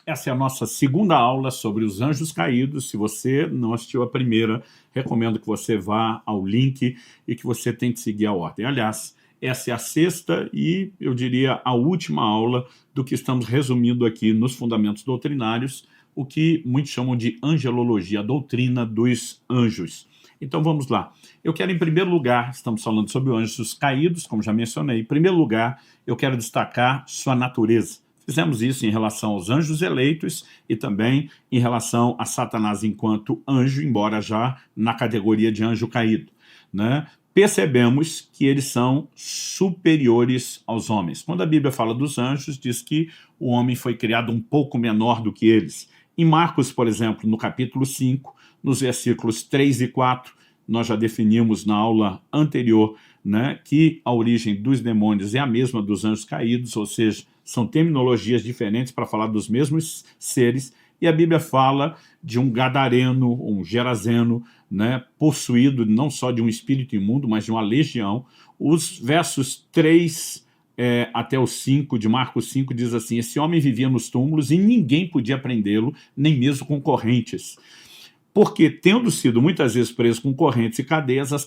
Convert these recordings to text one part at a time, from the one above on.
Essa é a nossa segunda aula sobre os anjos caídos. Se você não assistiu a primeira, recomendo que você vá ao link e que você tente seguir a ordem. Aliás, essa é a sexta e, eu diria, a última aula do que estamos resumindo aqui nos Fundamentos Doutrinários, o que muitos chamam de angelologia, a doutrina dos anjos. Então vamos lá. Eu quero, em primeiro lugar, estamos falando sobre os anjos caídos, como já mencionei. Em primeiro lugar, eu quero destacar sua natureza. Fizemos isso em relação aos anjos eleitos e também em relação a Satanás enquanto anjo, embora já na categoria de anjo caído, né? Percebemos que eles são superiores aos homens. Quando a Bíblia fala dos anjos, diz que o homem foi criado um pouco menor do que eles. Em Marcos, por exemplo, no capítulo 5, nos versículos 3 e 4, nós já definimos na aula anterior, né, que a origem dos demônios é a mesma dos anjos caídos, ou seja, são terminologias diferentes para falar dos mesmos seres, e a Bíblia fala de um gadareno, um gerazeno, né, possuído não só de um espírito imundo, mas de uma legião. Os versos 3 até o 5 de Marcos 5 diz assim: esse homem vivia nos túmulos e ninguém podia prendê-lo, nem mesmo com correntes. Porque, tendo sido muitas vezes preso com correntes e cadeias, as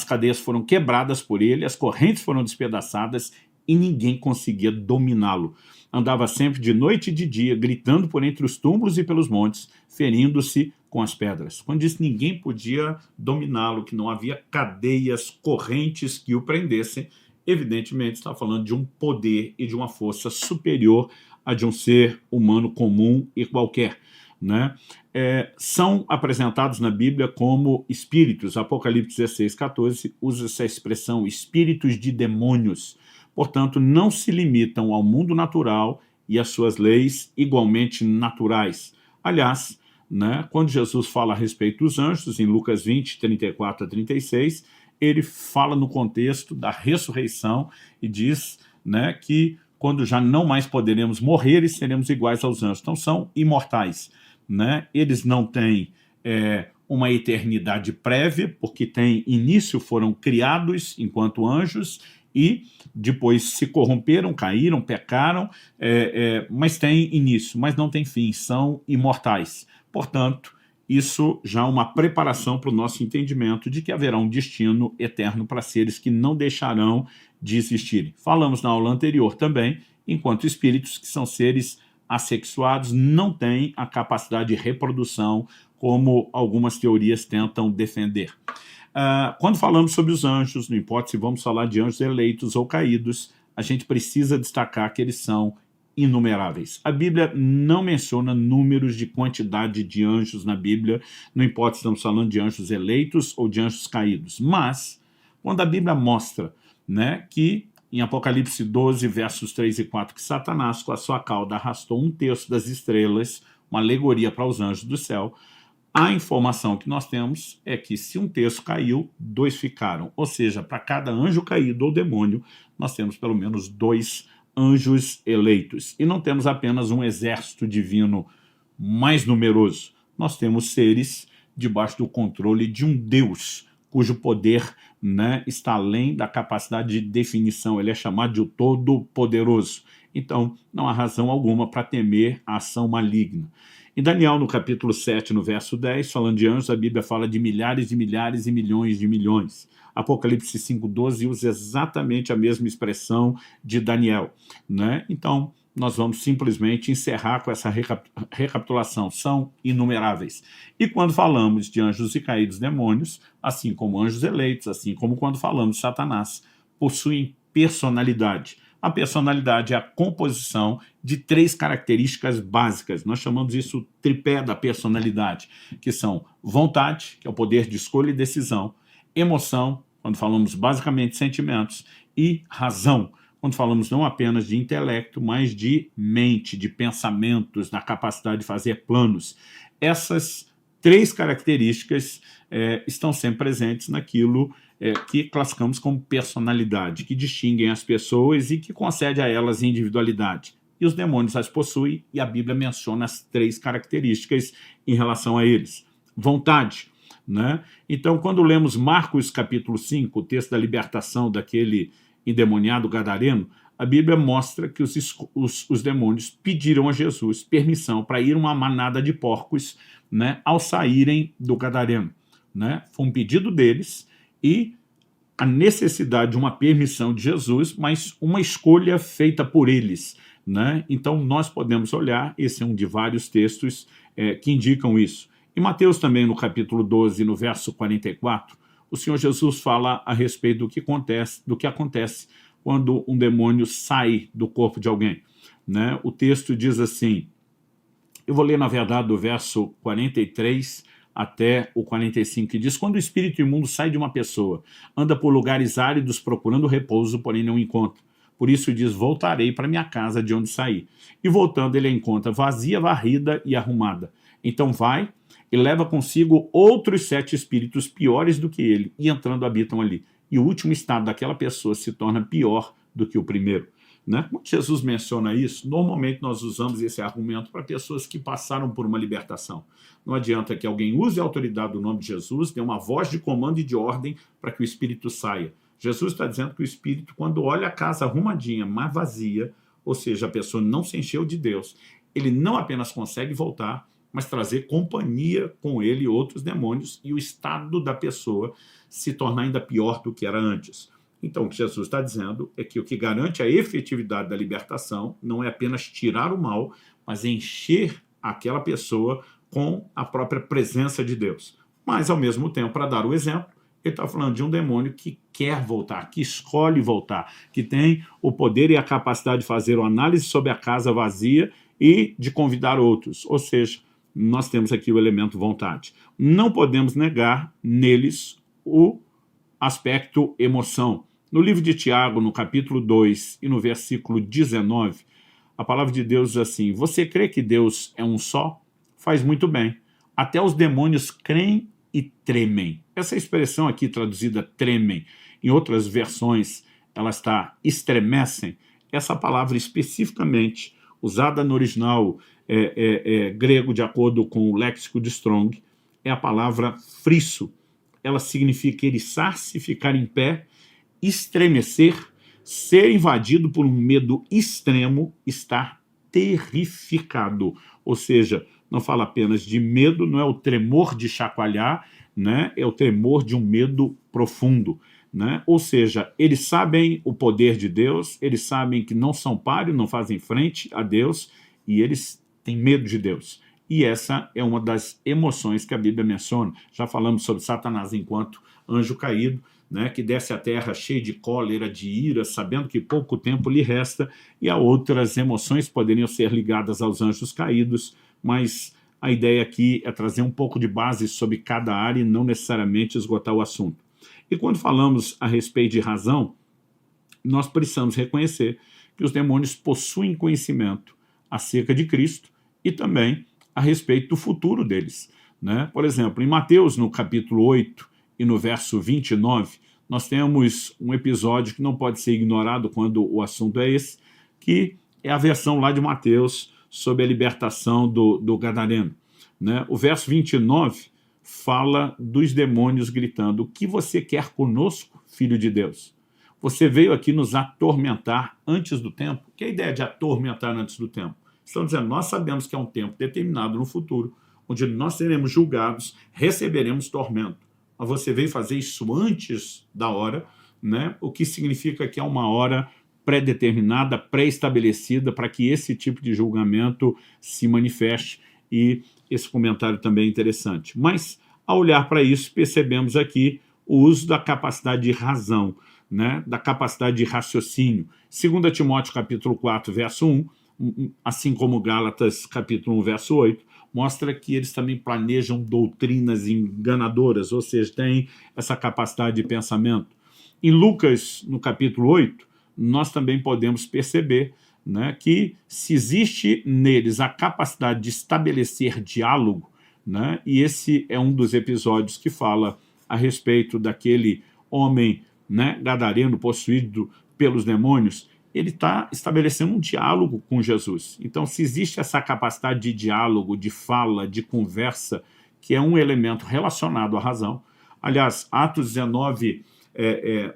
cadeias foram quebradas por ele, as correntes foram despedaçadas e ninguém conseguia dominá-lo. Andava sempre de noite e de dia, gritando por entre os túmulos e pelos montes, ferindo-se com as pedras. Quando diz que ninguém podia dominá-lo, que não havia cadeias, correntes que o prendessem, evidentemente está falando de um poder e de uma força superior a de um ser humano comum e qualquer, né? São apresentados na Bíblia como espíritos. Apocalipse 16, 14 usa essa expressão, espíritos de demônios. Portanto, não se limitam ao mundo natural e às suas leis igualmente naturais. Aliás, né, quando Jesus fala a respeito dos anjos, em Lucas 20, 34 a 36, ele fala no contexto da ressurreição e diz, né, que quando já não mais poderemos morrer e seremos iguais aos anjos. Então são imortais, né? Eles não têm uma eternidade prévia, porque têm início, foram criados enquanto anjos e depois se corromperam, caíram, pecaram, mas têm início, mas não têm fim, são imortais. Portanto, isso já é uma preparação para o nosso entendimento de que haverá um destino eterno para seres que não deixarão de existirem. Falamos na aula anterior também, enquanto espíritos que são seres assexuados, não têm a capacidade de reprodução, como algumas teorias tentam defender. Quando falamos sobre os anjos, não importa se vamos falar de anjos eleitos ou caídos, a gente precisa destacar que eles são inumeráveis. A Bíblia não menciona números de quantidade de anjos na Bíblia, não importa se estamos falando de anjos eleitos ou de anjos caídos, mas quando a Bíblia mostra, né, que em Apocalipse 12, versos 3 e 4, que Satanás com a sua cauda arrastou um terço das estrelas, uma alegoria para os anjos do céu, a informação que nós temos é que se um terço caiu, 2 ficaram. Ou seja, para cada anjo caído ou demônio, nós temos pelo menos 2 anjos eleitos. E não temos apenas um exército divino mais numeroso. Nós temos seres debaixo do controle de um Deus, cujo poder, né, está além da capacidade de definição. Ele é chamado de o Todo-Poderoso. Então, não há razão alguma para temer a ação maligna. Em Daniel, no capítulo 7, no verso 10, falando de anjos, a Bíblia fala de milhares de milhares e milhões de milhões. Apocalipse 5,12 usa exatamente a mesma expressão de Daniel, né? Então, nós vamos simplesmente encerrar com essa recapitulação. São inumeráveis. E quando falamos de anjos e caídos demônios, assim como anjos eleitos, assim como quando falamos de Satanás, possuem personalidade. A personalidade é a composição de 3 características básicas. Nós chamamos isso tripé da personalidade, que são vontade, que é o poder de escolha e decisão, emoção, quando falamos basicamente de sentimentos, e razão, quando falamos não apenas de intelecto, mas de mente, de pensamentos, da capacidade de fazer planos. Essas 3 características estão sempre presentes naquilo que classificamos como personalidade, que distinguem as pessoas e que concede a elas individualidade. E os demônios as possuem, e a Bíblia menciona as 3 características em relação a eles. Vontade, né? Então, quando lemos Marcos capítulo 5, o texto da libertação daquele endemoniado gadareno, a Bíblia mostra que os demônios pediram a Jesus permissão para ir uma manada de porcos, né, ao saírem do Gadareno. Né? Foi um pedido deles e a necessidade de uma permissão de Jesus, mas uma escolha feita por eles. Né? Então nós podemos olhar, esse é um de vários textos que indicam isso. Em Mateus também, no capítulo 12, no verso 44, o Senhor Jesus fala a respeito do que acontece quando um demônio sai do corpo de alguém. Né? O texto diz assim, eu vou ler na verdade do verso 43 até o 45, que diz, quando o espírito imundo sai de uma pessoa, anda por lugares áridos procurando repouso, porém não encontra. Por isso diz, voltarei para minha casa de onde saí. E voltando ele a encontra vazia, varrida e arrumada. Então vai e leva consigo outros 7 espíritos piores do que ele, e entrando habitam ali. E o último estado daquela pessoa se torna pior do que o primeiro. Né? Quando Jesus menciona isso, normalmente nós usamos esse argumento para pessoas que passaram por uma libertação. Não adianta que alguém use a autoridade do nome de Jesus, dê uma voz de comando e de ordem para que o espírito saia. Jesus está dizendo que o espírito, quando olha a casa arrumadinha, mas vazia, ou seja, a pessoa não se encheu de Deus, ele não apenas consegue voltar, mas trazer companhia com ele e outros demônios, e o estado da pessoa se tornar ainda pior do que era antes. Então, o que Jesus está dizendo é que o que garante a efetividade da libertação não é apenas tirar o mal, mas encher aquela pessoa com a própria presença de Deus. Mas, ao mesmo tempo, para dar o exemplo, ele está falando de um demônio que quer voltar, que escolhe voltar, que tem o poder e a capacidade de fazer uma análise sobre a casa vazia e de convidar outros. Ou seja, nós temos aqui o elemento vontade. Não podemos negar neles o aspecto emoção. No livro de Tiago, no capítulo 2 e no versículo 19, a palavra de Deus diz assim, você crê que Deus é um só? Faz muito bem. Até os demônios creem e tremem. Essa expressão aqui traduzida tremem, em outras versões ela está estremecem. Essa palavra especificamente, usada no original grego de acordo com o léxico de Strong, é a palavra frisso. Ela significa eriçar-se, ficar em pé, estremecer, ser invadido por um medo extremo, estar terrificado. Ou seja, não fala apenas de medo, não é o tremor de chacoalhar, né? É o tremor de um medo profundo. Né? Ou seja, eles sabem o poder de Deus, eles sabem que não são páreo, não fazem frente a Deus, e eles têm medo de Deus. E essa é uma das emoções que a Bíblia menciona. Já falamos sobre Satanás enquanto anjo caído, né, que desce à terra cheio de cólera, de ira, sabendo que pouco tempo lhe resta, e há outras emoções que poderiam ser ligadas aos anjos caídos, mas a ideia aqui é trazer um pouco de base sobre cada área e não necessariamente esgotar o assunto. E quando falamos a respeito de razão, nós precisamos reconhecer que os demônios possuem conhecimento acerca de Cristo e também a respeito do futuro deles. Né? Por exemplo, em Mateus, no capítulo 8 e no verso 29, nós temos um episódio que não pode ser ignorado quando o assunto é esse, que é a versão lá de Mateus sobre a libertação do Gadareno. Né? O verso 29 fala dos demônios gritando, o que você quer conosco, filho de Deus? Você veio aqui nos atormentar antes do tempo? Que é a ideia de atormentar antes do tempo? Estão dizendo, nós sabemos que é um tempo determinado no futuro, onde nós seremos julgados, receberemos tormento. Mas você veio fazer isso antes da hora, né? O que significa que é uma hora pré-determinada, pré-estabelecida, para que esse tipo de julgamento se manifeste. E esse comentário também é interessante. Mas, ao olhar para isso, percebemos aqui o uso da capacidade de razão, né? Da capacidade de raciocínio. 2 Timóteo capítulo 4, verso 1, assim como Gálatas capítulo 1, verso 8, mostra que eles também planejam doutrinas enganadoras, ou seja, têm essa capacidade de pensamento. Em Lucas, no capítulo 8, nós também podemos perceber, né, que se existe neles a capacidade de estabelecer diálogo, né, e esse é um dos episódios que fala a respeito daquele homem, né, gadareno possuído pelos demônios, ele está estabelecendo um diálogo com Jesus. Então, se existe essa capacidade de diálogo, de fala, de conversa, que é um elemento relacionado à razão. Aliás, Atos 19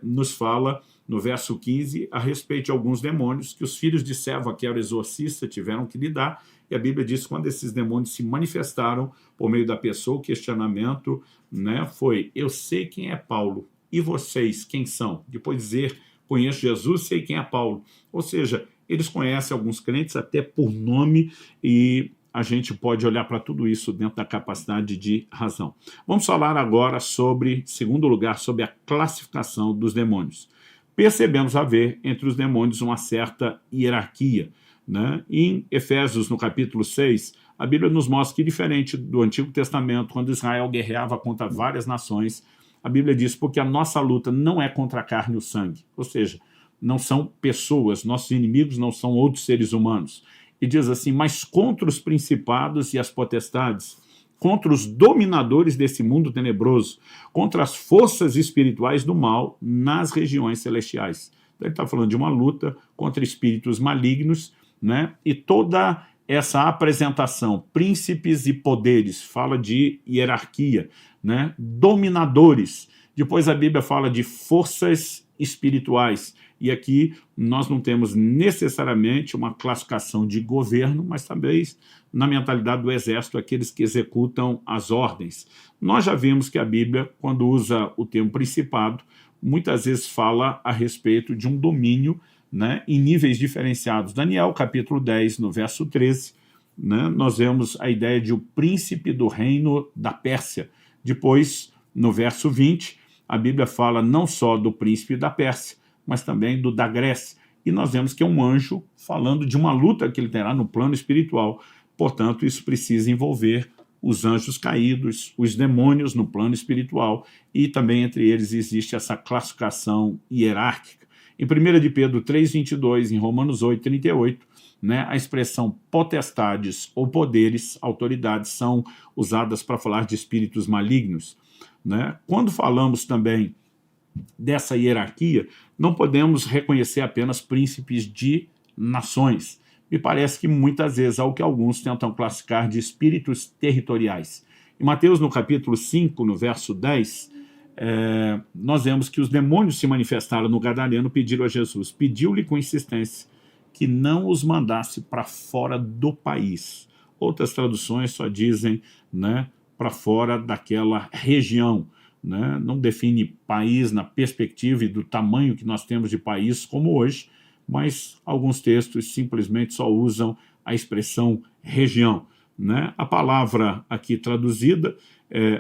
nos fala, no verso 15, a respeito de alguns demônios que os filhos de Seva, que era o exorcista, tiveram que lidar. E a Bíblia diz que quando esses demônios se manifestaram por meio da pessoa, o questionamento, né, foi: eu sei quem é Paulo, e vocês quem são? Depois dizer: conheço Jesus, sei quem é Paulo. Ou seja, eles conhecem alguns crentes até por nome, e a gente pode olhar para tudo isso dentro da capacidade de razão. Vamos falar agora sobre, em segundo lugar, sobre a classificação dos demônios. Percebemos haver entre os demônios uma certa hierarquia, né? Em Efésios, no capítulo 6, a Bíblia nos mostra que, diferente do Antigo Testamento, quando Israel guerreava contra várias nações, a Bíblia diz: porque a nossa luta não é contra a carne e o sangue, ou seja, não são pessoas, nossos inimigos não são outros seres humanos. E diz assim: mas contra os principados e as potestades, contra os dominadores desse mundo tenebroso, contra as forças espirituais do mal nas regiões celestiais. Então ele está falando de uma luta contra espíritos malignos, né? E toda essa apresentação, príncipes e poderes, fala de hierarquia, né? Dominadores. Depois a Bíblia fala de forças espirituais. E aqui nós não temos necessariamente uma classificação de governo, mas também na mentalidade do exército, aqueles que executam as ordens. Nós já vimos que a Bíblia, quando usa o termo principado, muitas vezes fala a respeito de um domínio, né, em níveis diferenciados. Daniel, capítulo 10, no verso 13, né, nós vemos a ideia de o príncipe do reino da Pérsia. Depois, no verso 20, a Bíblia fala não só do príncipe da Pérsia, mas também do da Grécia. E nós vemos que é um anjo falando de uma luta que ele terá no plano espiritual. Portanto, isso precisa envolver os anjos caídos, os demônios no plano espiritual, e também entre eles existe essa classificação hierárquica. Em 1 de Pedro 3,22, em Romanos 8,38, né, a expressão potestades ou poderes, autoridades, são usadas para falar de espíritos malignos, né? Quando falamos também dessa hierarquia, não podemos reconhecer apenas príncipes de nações. Me parece que muitas vezes é o que alguns tentam classificar de espíritos territoriais. Em Mateus, no capítulo 5, no verso 10, nós vemos que os demônios se manifestaram no Gadareno, pediram a Jesus, pediu-lhe com insistência que não os mandasse para fora do país. Outras traduções só dizem, né, para fora daquela região, né? Não define país na perspectiva e do tamanho que nós temos de país como hoje, mas alguns textos simplesmente só usam a expressão região, né? A palavra aqui traduzida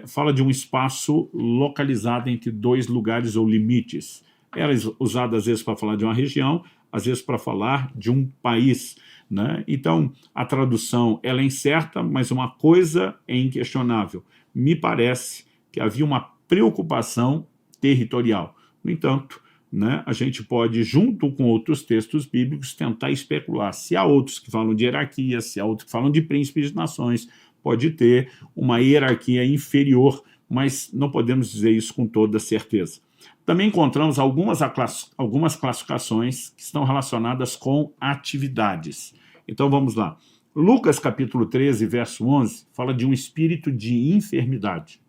fala de um espaço localizado entre dois lugares ou limites. Ela é usada às vezes para falar de uma região, às vezes para falar de um país, né? Então, a tradução ela é incerta, mas uma coisa é inquestionável. Me parece que havia uma preocupação territorial. No entanto, né, a gente pode, junto com outros textos bíblicos, tentar especular se há outros que falam de hierarquia, se há outros que falam de príncipes de nações, pode ter uma hierarquia inferior, mas não podemos dizer isso com toda certeza. Também encontramos algumas classificações que estão relacionadas com atividades. Então vamos lá. Lucas capítulo 13, verso 11, fala de um espírito de enfermidade.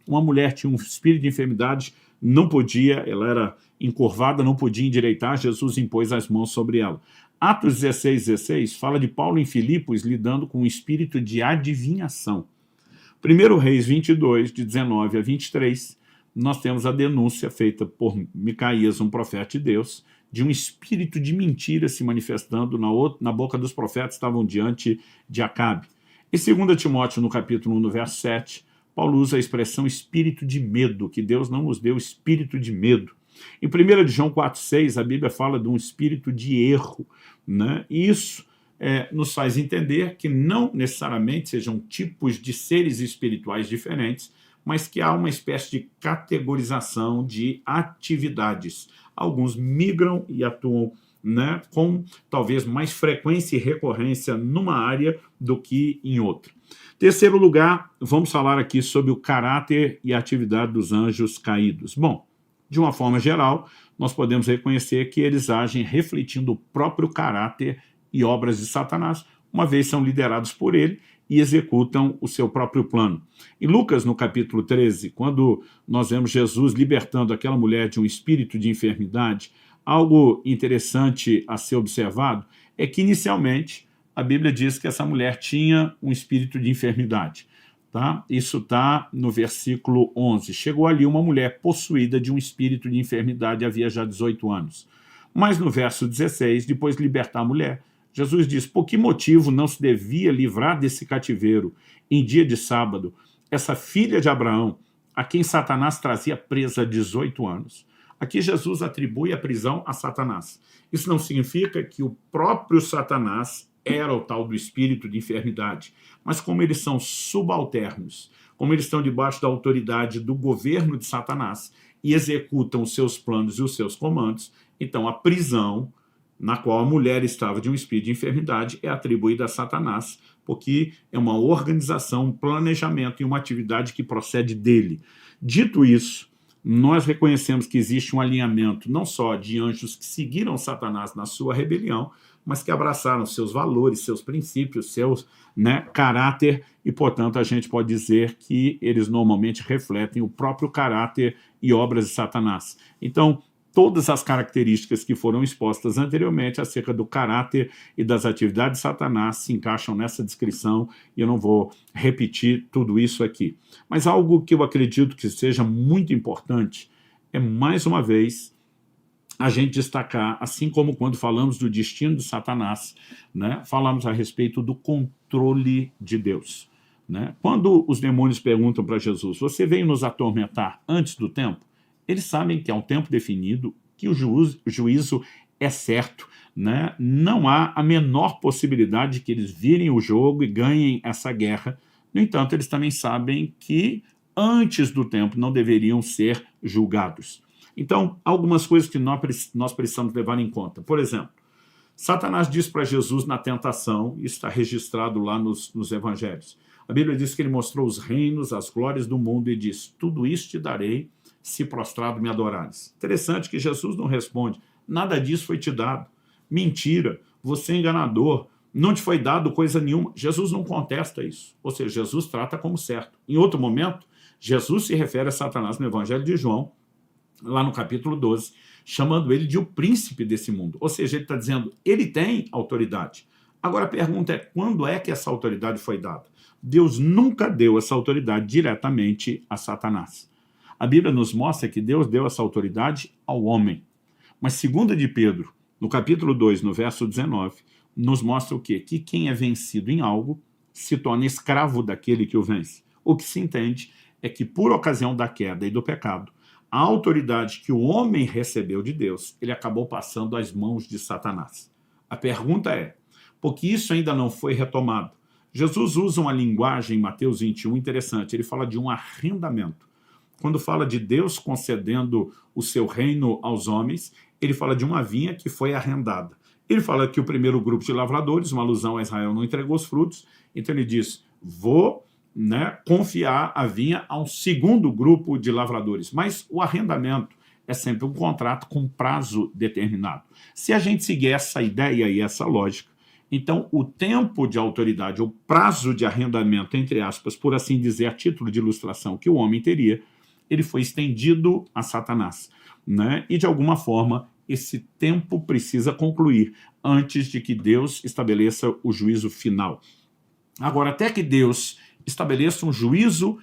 Uma mulher tinha um espírito de enfermidade, não podia, ela era encurvada, não podia endireitar, Jesus impôs as mãos sobre ela. Atos 16 fala de Paulo em Filipos lidando com um espírito de adivinhação. 1 Reis 22, de 19 a 23, nós temos a denúncia feita por Micaías, um profeta de Deus, de um espírito de mentira se manifestando na boca dos profetas que estavam diante de Acabe. Em 2 Timóteo, no capítulo 1, no verso 7, Paulo usa a expressão espírito de medo, que Deus não nos deu espírito de medo. Em 1 de João 4,6, a Bíblia fala de um espírito de erro, né? E isso nos faz entender que não necessariamente sejam tipos de seres espirituais diferentes, mas que há uma espécie de categorização de atividades. Alguns migram e atuam, né, com talvez mais frequência e recorrência numa área do que em outra. Terceiro lugar, vamos falar aqui sobre o caráter e a atividade dos anjos caídos. Bom, de uma forma geral, nós podemos reconhecer que eles agem refletindo o próprio caráter e obras de Satanás, uma vez são liderados por ele e executam o seu próprio plano. Em Lucas, no capítulo 13, quando nós vemos Jesus libertando aquela mulher de um espírito de enfermidade, algo interessante a ser observado é que, inicialmente, a Bíblia diz que essa mulher tinha um espírito de enfermidade. Tá? Isso está no versículo 11. Chegou ali uma mulher possuída de um espírito de enfermidade havia já 18 anos. Mas no verso 16, depois de libertar a mulher, Jesus diz: por que motivo não se devia livrar desse cativeiro em dia de sábado essa filha de Abraão, a quem Satanás trazia presa há 18 anos? Aqui Jesus atribui a prisão a Satanás. Isso não significa que o próprio Satanás era o tal do espírito de enfermidade, mas como eles são subalternos, como eles estão debaixo da autoridade do governo de Satanás e executam os seus planos e os seus comandos, então a prisão na qual a mulher estava de um espírito de enfermidade é atribuída a Satanás, porque é uma organização, um planejamento e uma atividade que procede dele. Dito isso, nós reconhecemos que existe um alinhamento não só de anjos que seguiram Satanás na sua rebelião, mas que abraçaram seus valores, seus princípios, seus caráter, e, portanto, a gente pode dizer que eles normalmente refletem o próprio caráter e obras de Satanás. Então, todas as características que foram expostas anteriormente acerca do caráter e das atividades de Satanás se encaixam nessa descrição, e eu não vou repetir tudo isso aqui. Mas algo que eu acredito que seja muito importante é, mais uma vez, a gente destacar, assim como quando falamos do destino de Satanás, falamos a respeito do controle de Deus. Quando os demônios perguntam para Jesus: você veio nos atormentar antes do tempo? Eles sabem que há um tempo definido, que o juízo é certo, não há a menor possibilidade de que eles virem o jogo e ganhem essa guerra. No entanto, eles também sabem que antes do tempo não deveriam ser julgados. Então, algumas coisas que nós precisamos levar em conta. Por exemplo, Satanás diz para Jesus na tentação, isso está registrado lá nos evangelhos. A Bíblia diz que ele mostrou os reinos, as glórias do mundo e diz: tudo isso te darei se prostrado me adorares. Interessante que Jesus não responde: nada disso foi te dado. Mentira, você é enganador, não te foi dado coisa nenhuma. Jesus não contesta isso. Ou seja, Jesus trata como certo. Em outro momento, Jesus se refere a Satanás no Evangelho de João, lá no capítulo 12, chamando ele de o príncipe desse mundo. Ou seja, ele está dizendo, ele tem autoridade. Agora a pergunta é, quando é que essa autoridade foi dada? Deus nunca deu essa autoridade diretamente a Satanás. A Bíblia nos mostra que Deus deu essa autoridade ao homem. Mas 2 de Pedro, no capítulo 2, no verso 19, nos mostra o quê? Que quem é vencido em algo se torna escravo daquele que o vence. O que se entende é que, por ocasião da queda e do pecado, a autoridade que o homem recebeu de Deus, ele acabou passando às mãos de Satanás. A pergunta é, porque isso ainda não foi retomado? Jesus usa uma linguagem em Mateus 21 interessante, ele fala de um arrendamento. Quando fala de Deus concedendo o seu reino aos homens, ele fala de uma vinha que foi arrendada. Ele fala que o primeiro grupo de lavradores, uma alusão a Israel, não entregou os frutos, então ele diz, vou confiar a vinha a um segundo grupo de lavradores. Mas o arrendamento é sempre um contrato com prazo determinado. Se a gente seguir essa ideia e essa lógica, então o tempo de autoridade, o prazo de arrendamento, entre aspas, por assim dizer, a título de ilustração que o homem teria, ele foi estendido a Satanás. E de alguma forma esse tempo precisa concluir antes de que Deus estabeleça o juízo final. Agora, até que Deus estabeleça um juízo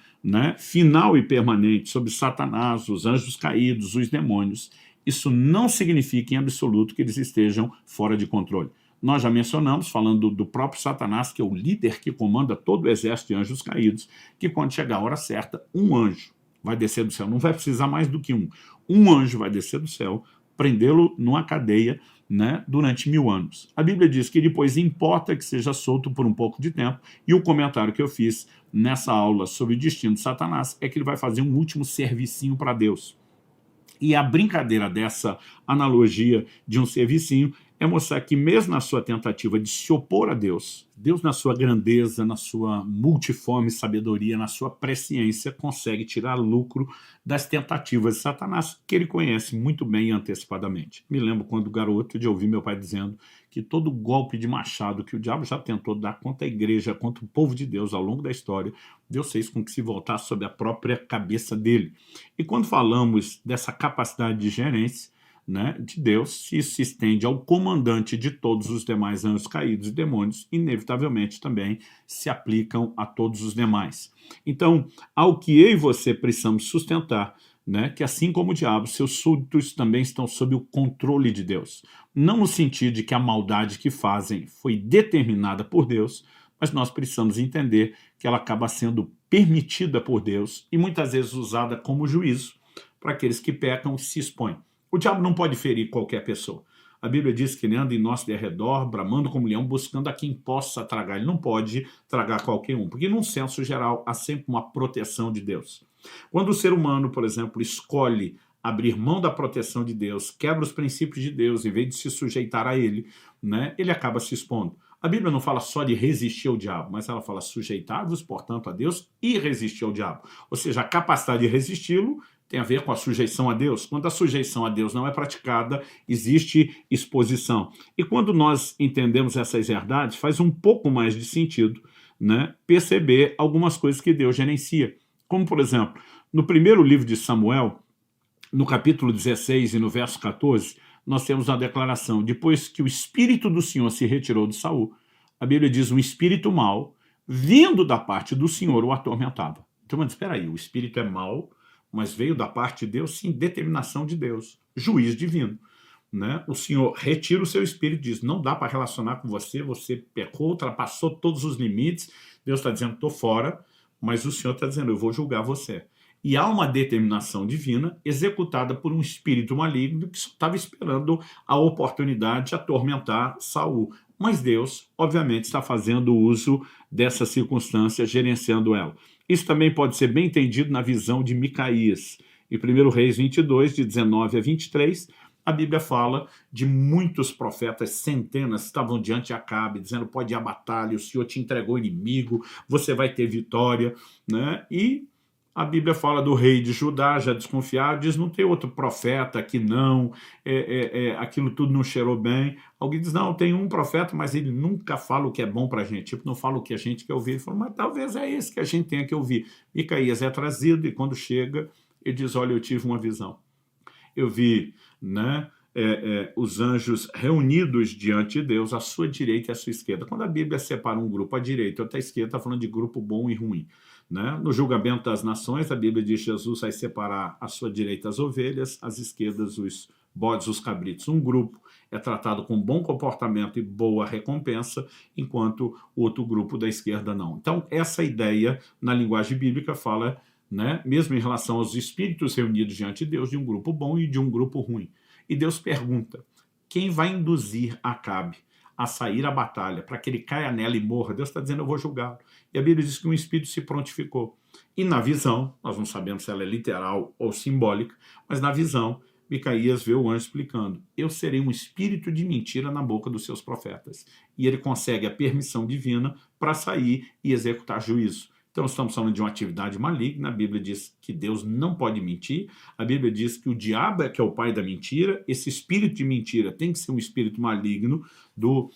final e permanente sobre Satanás, os anjos caídos, os demônios, isso não significa em absoluto que eles estejam fora de controle. Nós já mencionamos, falando do próprio Satanás, que é o líder que comanda todo o exército de anjos caídos, que quando chegar a hora certa, um anjo vai descer do céu, não vai precisar mais do que um anjo vai descer do céu, prendê-lo numa cadeia durante 1000 anos. A Bíblia diz que depois importa que seja solto por um pouco de tempo, e o comentário que eu fiz nessa aula sobre o destino de Satanás é que ele vai fazer um último servicinho para Deus. E a brincadeira dessa analogia de um servicinho é mostrar que mesmo na sua tentativa de se opor a Deus, Deus na sua grandeza, na sua multiforme sabedoria, na sua presciência, consegue tirar lucro das tentativas de Satanás, que ele conhece muito bem antecipadamente. Me lembro quando garoto de ouvir meu pai dizendo que todo golpe de machado que o diabo já tentou dar contra a igreja, contra o povo de Deus ao longo da história, Deus fez com que se voltasse sobre a própria cabeça dele. E quando falamos dessa capacidade de gerência, né, de Deus, se isso se estende ao comandante de todos os demais anjos caídos e demônios, inevitavelmente também se aplicam a todos os demais. Então, ao que eu e você precisamos sustentar, né, que assim como o diabo, seus súditos também estão sob o controle de Deus. Não no sentido de que a maldade que fazem foi determinada por Deus, mas nós precisamos entender que ela acaba sendo permitida por Deus e muitas vezes usada como juízo para aqueles que pecam se expõem. O diabo não pode ferir qualquer pessoa. A Bíblia diz que ele anda em nosso derredor, bramando como leão, buscando a quem possa tragar. Ele não pode tragar qualquer um, porque num senso geral há sempre uma proteção de Deus. Quando o ser humano, por exemplo, escolhe abrir mão da proteção de Deus, quebra os princípios de Deus, em vez de se sujeitar a ele, né, ele acaba se expondo. A Bíblia não fala só de resistir ao diabo, mas ela fala sujeitar-vos, portanto, a Deus e resistir ao diabo. Ou seja, a capacidade de resisti-lo tem a ver com a sujeição a Deus. Quando a sujeição a Deus não é praticada, existe exposição. E quando nós entendemos essas verdades, faz um pouco mais de sentido, né, perceber algumas coisas que Deus gerencia. Como, por exemplo, no primeiro livro de Samuel, no capítulo 16 e no verso 14, nós temos uma declaração: depois que o Espírito do Senhor se retirou de Saul, a Bíblia diz, um espírito mau, vindo da parte do Senhor, o atormentava. Então, mas espera aí, o espírito é mau, mas veio da parte de Deus, sim, determinação de Deus, juiz divino. Né? O Senhor retira o seu espírito e diz, não dá para relacionar com você, você pecou, ultrapassou todos os limites, Deus está dizendo, estou fora, mas o Senhor está dizendo, eu vou julgar você. E há uma determinação divina executada por um espírito maligno que só estava esperando a oportunidade de atormentar Saul. Mas Deus, obviamente, está fazendo uso dessa circunstância, gerenciando ela. Isso também pode ser bem entendido na visão de Micaías. Em 1 Reis 22, de 19 a 23, a Bíblia fala de muitos profetas, centenas, que estavam diante de Acabe, dizendo, pode ir à batalha, o Senhor te entregou o inimigo, você vai ter vitória, né? E a Bíblia fala do rei de Judá, já desconfiado, diz, não tem outro profeta aqui não, aquilo tudo não cheirou bem. Alguém diz, não, tem um profeta, mas ele nunca fala o que é bom para a gente, tipo, não fala o que a gente quer ouvir. Ele falou, mas talvez é esse que a gente tenha que ouvir. Micaías é trazido e quando chega, ele diz, olha, eu tive uma visão. Eu vi, né, os anjos reunidos diante de Deus, à sua direita e à sua esquerda. Quando a Bíblia separa um grupo à direita e outro à esquerda, está falando de grupo bom e ruim. Né? No julgamento das nações, a Bíblia diz que Jesus vai separar à sua direita as ovelhas, às esquerdas os bodes, os cabritos. Um grupo é tratado com bom comportamento e boa recompensa, enquanto o outro grupo da esquerda não. Então, essa ideia, na linguagem bíblica, fala, né, mesmo em relação aos espíritos reunidos diante de Deus, de um grupo bom e de um grupo ruim. E Deus pergunta, quem vai induzir Acabe a sair à batalha, para que ele caia nela e morra? Deus está dizendo, eu vou julgá-lo. E a Bíblia diz que um espírito se prontificou. E na visão, nós não sabemos se ela é literal ou simbólica, mas na visão, Micaías vê o anjo explicando, eu serei um espírito de mentira na boca dos seus profetas. E ele consegue a permissão divina para sair e executar juízo. Então estamos falando de uma atividade maligna, a Bíblia diz que Deus não pode mentir, a Bíblia diz que o diabo é que é o pai da mentira, esse espírito de mentira tem que ser um espírito maligno do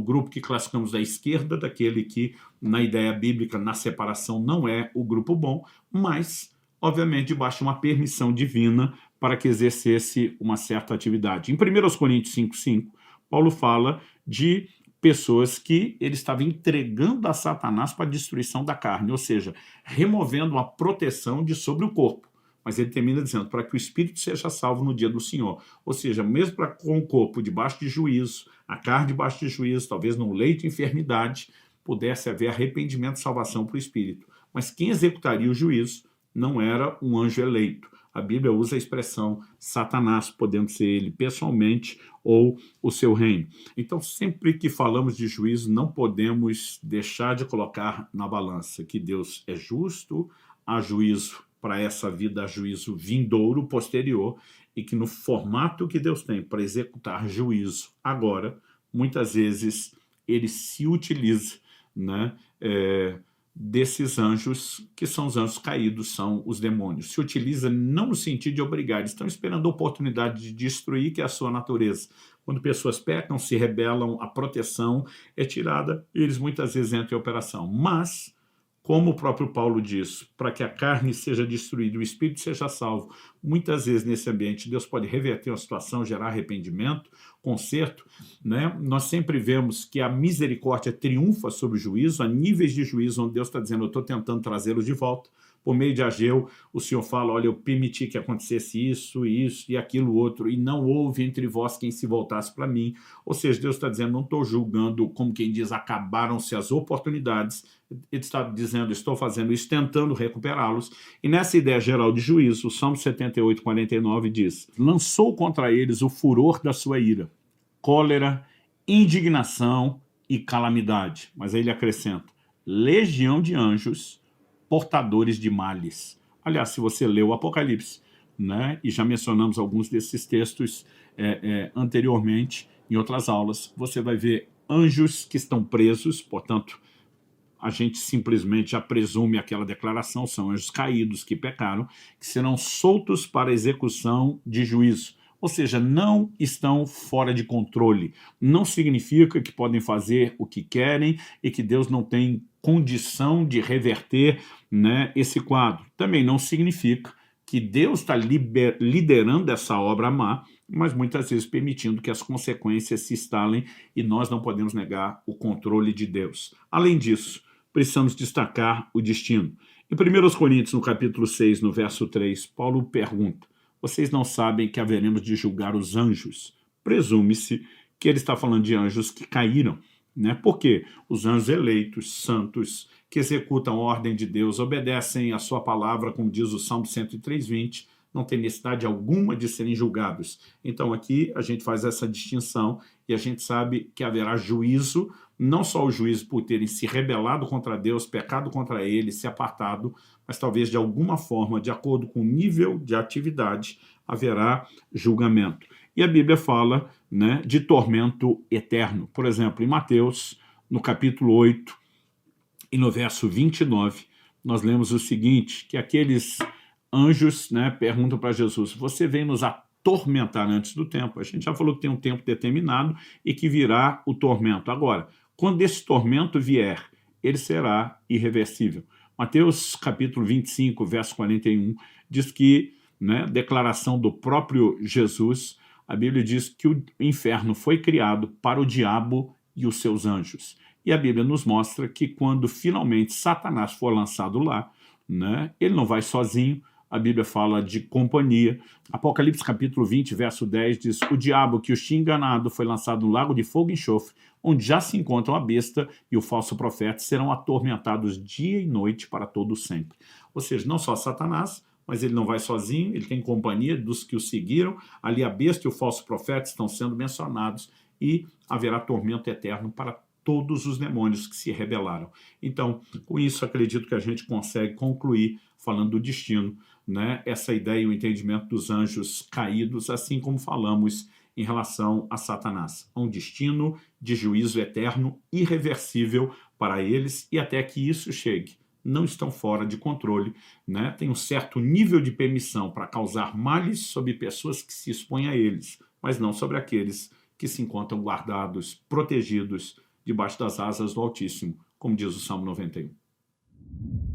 grupo que classificamos da esquerda, daquele que na ideia bíblica, na separação, não é o grupo bom, mas obviamente debaixo de uma permissão divina para que exercesse uma certa atividade. Em 1 Coríntios 5,5, Paulo fala de pessoas que ele estava entregando a Satanás para a destruição da carne, ou seja, removendo a proteção de sobre o corpo. Mas ele termina dizendo, para que o espírito seja salvo no dia do Senhor. Ou seja, mesmo com o corpo debaixo de juízo, a carne debaixo de juízo, talvez num leito de enfermidade, pudesse haver arrependimento e salvação para o espírito. Mas quem executaria o juízo não era um anjo eleito. A Bíblia usa a expressão Satanás, podendo ser ele pessoalmente ou o seu reino. Então, sempre que falamos de juízo, não podemos deixar de colocar na balança que Deus é justo, há juízo para essa vida, há juízo vindouro, posterior, e que no formato que Deus tem para executar juízo agora, muitas vezes ele se utiliza, né, desses anjos, que são os anjos caídos, são os demônios. Se utiliza não no sentido de obrigar, eles estão esperando a oportunidade de destruir, que é a sua natureza. Quando pessoas pecam, se rebelam, a proteção é tirada, e eles muitas vezes entram em operação. Mas, como o próprio Paulo diz, para que a carne seja destruída e o espírito seja salvo, muitas vezes nesse ambiente Deus pode reverter uma situação, gerar arrependimento, conserto, né? Nós sempre vemos que a misericórdia triunfa sobre o juízo, há níveis de juízo onde Deus está dizendo, eu estou tentando trazê-los de volta. Por meio de Ageu, o Senhor fala, olha, eu permiti que acontecesse isso e aquilo outro, e não houve entre vós quem se voltasse para mim. Ou seja, Deus está dizendo, não estou julgando, como quem diz, acabaram-se as oportunidades. Ele está dizendo, estou fazendo isso, tentando recuperá-los. E nessa ideia geral de juízo, o Salmo 78, 49 diz, lançou contra eles o furor da sua ira, cólera, indignação e calamidade. Mas aí ele acrescenta, legião de anjos, portadores de males. Aliás, se você lê o Apocalipse, né, e já mencionamos alguns desses textos anteriormente, em outras aulas, você vai ver anjos que estão presos, portanto, a gente simplesmente já presume aquela declaração, são anjos caídos que pecaram, que serão soltos para execução de juízo. Ou seja, não estão fora de controle. Não significa que podem fazer o que querem e que Deus não tem condição de reverter, né, esse quadro. Também não significa que Deus está liderando essa obra má, mas muitas vezes permitindo que as consequências se instalem e nós não podemos negar o controle de Deus. Além disso, precisamos destacar o destino. Em 1 Coríntios, no capítulo 6, no verso 3, Paulo pergunta, vocês não sabem que haveremos de julgar os anjos? Presume-se que ele está falando de anjos que caíram, né? Porque os anjos eleitos, santos, que executam a ordem de Deus, obedecem a sua palavra, como diz o Salmo 103:20, não tem necessidade alguma de serem julgados. Então aqui a gente faz essa distinção e a gente sabe que haverá juízo, não só o juízo por terem se rebelado contra Deus, pecado contra ele, se apartado, mas talvez de alguma forma, de acordo com o nível de atividade, haverá julgamento. E a Bíblia fala, né, de tormento eterno. Por exemplo, em Mateus, no capítulo 8 e no verso 29, nós lemos o seguinte, que aqueles anjos, né, perguntam para Jesus, você vem nos atormentar antes do tempo? A gente já falou que tem um tempo determinado e que virá o tormento. Agora, quando esse tormento vier, ele será irreversível. Mateus capítulo 25, verso 41, diz que, né, declaração do próprio Jesus, a Bíblia diz que o inferno foi criado para o diabo e os seus anjos. E a Bíblia nos mostra que quando finalmente Satanás for lançado lá, né, ele não vai sozinho, a Bíblia fala de companhia. Apocalipse capítulo 20, verso 10 diz, o diabo que os tinha enganado foi lançado no lago de fogo e enxofre, onde já se encontram a besta e o falso profeta, serão atormentados dia e noite para todo sempre. Ou seja, não só Satanás, mas ele não vai sozinho, ele tem companhia dos que o seguiram, ali a besta e o falso profeta estão sendo mencionados e haverá tormento eterno para todos os demônios que se rebelaram. Então, com isso, acredito que a gente consegue concluir, falando do destino, né, essa ideia e o entendimento dos anjos caídos, assim como falamos em relação a Satanás. Um destino de juízo eterno, irreversível para eles, e até que isso chegue, não estão fora de controle, né? Tem um certo nível de permissão para causar males sobre pessoas que se expõem a eles, mas não sobre aqueles que se encontram guardados, protegidos, debaixo das asas do Altíssimo, como diz o Salmo 91.